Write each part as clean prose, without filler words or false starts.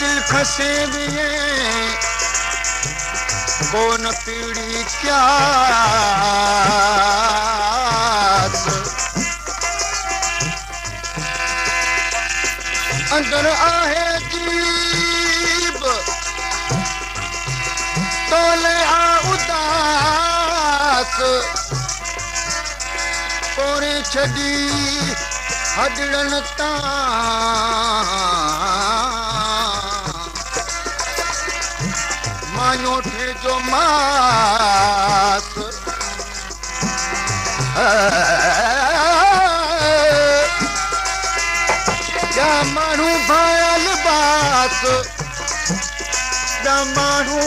दिल खसे भी कौन पीड़ी क्या अंदर आहे जीब तोले आ उदास पोरे छड़ी हडड़न मानो थे जो मास या मानू भायल बास या मानू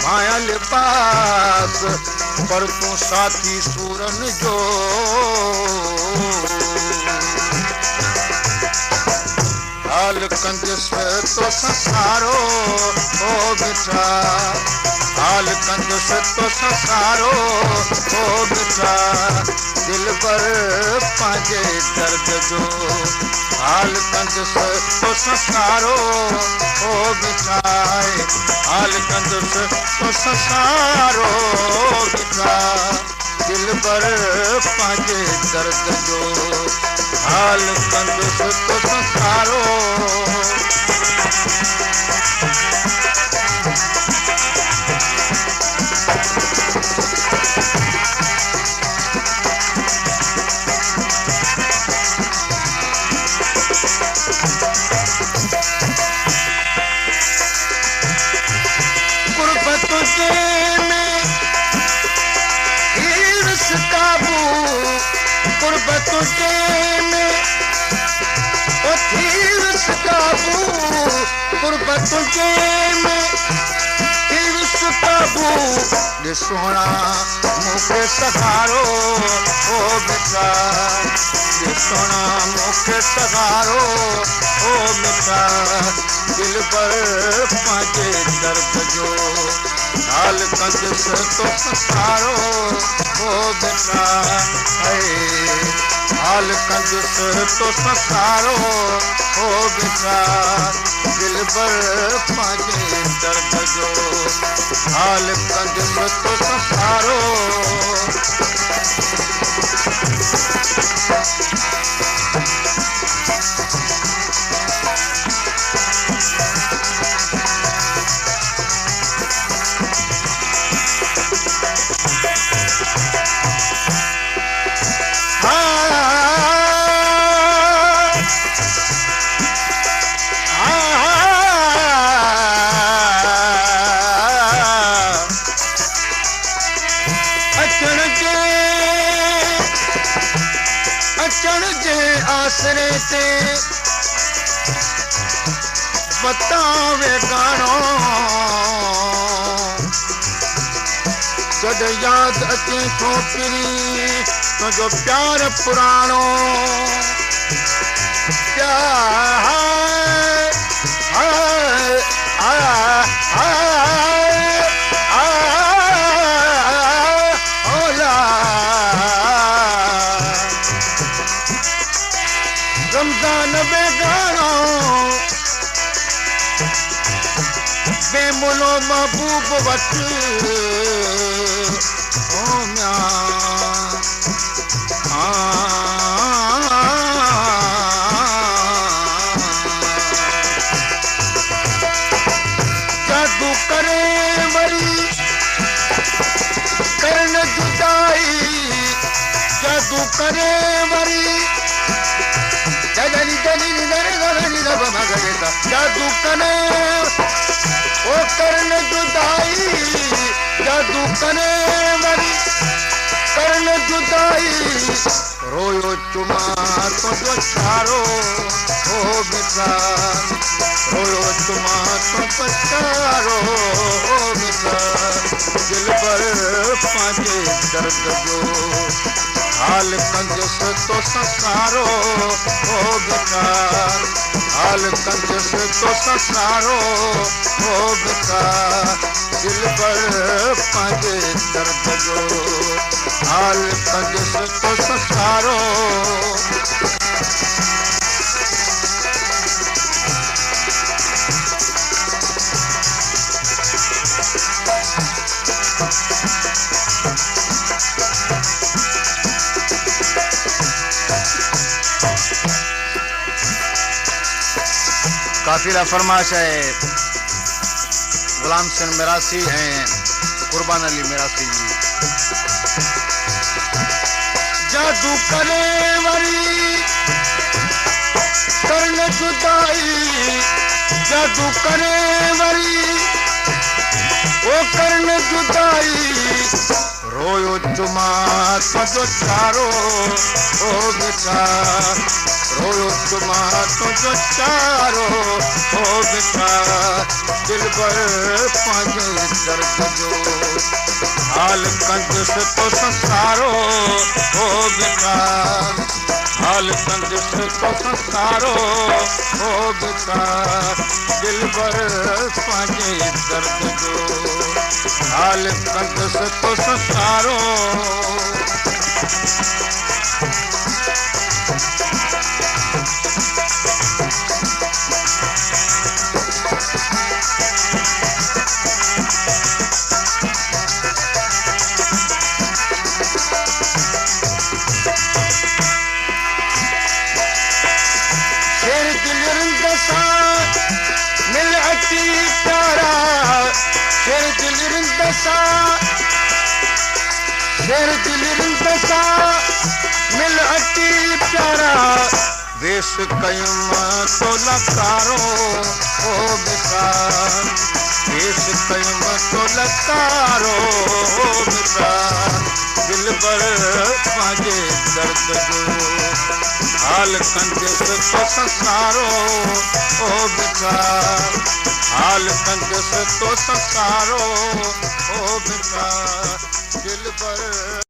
भायल बास पर तू साथी सूरन जो हाल कंजस तो संसारो ओ बेटा हाल कंजस तो संसारो ओ बेटा दिल पर पांजे दर्द जो हाल कंजस तो संसारो ओ बेटा हाल कंजस तो संसारो बेटा दिल पर पांजे दर्द जो हाल कंजस तो संसारो सोना मुखे सहारो ओ बेटा सोना मुखे सहारो ओ बेटा दिल पर पांचे दर्द जो हाल कंजस तो संसारो ओ बेटा हाल कंजस तो संसारो ओ बेटा दिल पर पांचे दर्द जो हाल कंजस तो संसारो आसरे से बतावे गानो जद याद अचे थो पिरी तुझो प्यार पुराणो रमजान बेगानो बेमुलो महबूब वट ओ म्या जादू करे वरी करन जुदाई जादू करे वरी जादू कने ओ करन जुदा रोयो चुमा तुझो चारो ओ मिठा रोयो चुमा तुझो चारो ओ मिठा दिल पर पांजे दर्द जो हाल कंजस तो संसारो ओ मिठा हाल कंजस तो संसारो ओ मिठा दिल पर पांजे दर्द जो हाल कंजस तो संसारो काफिला फरमाश है गुलाम सिंह मिरासी हैं कुर्बान अली मिरासी जी। जादू करे वरी करन जुदाई जादू करे वरी ओ करन जुदाई रोयो चुमा तुझो चारो ओ बेटा रोयो चुमा तुझो चारो ओ बेटा दिल पर पांजे दर्द जो हाल कंजस तो संसारो ओ बेटा हाल कंजस तो संसारो ओ बेटा दिल पर पांजे दर्द जो हाल कंजस तो संसारो शेर दिल दसा मिल अची प्यारा शेर दिल दसा शेर दिल दसा मिल अची प्यारा वेश कयुम तो लकारो ओ मिठा वेश कयुम तो लकारो ओ मिठा दिल पर पांजे दर्द जो हाल कंजस तो संसारो ओ मिठा हाल कंजस तो संसारो ओ मिठा दिल पर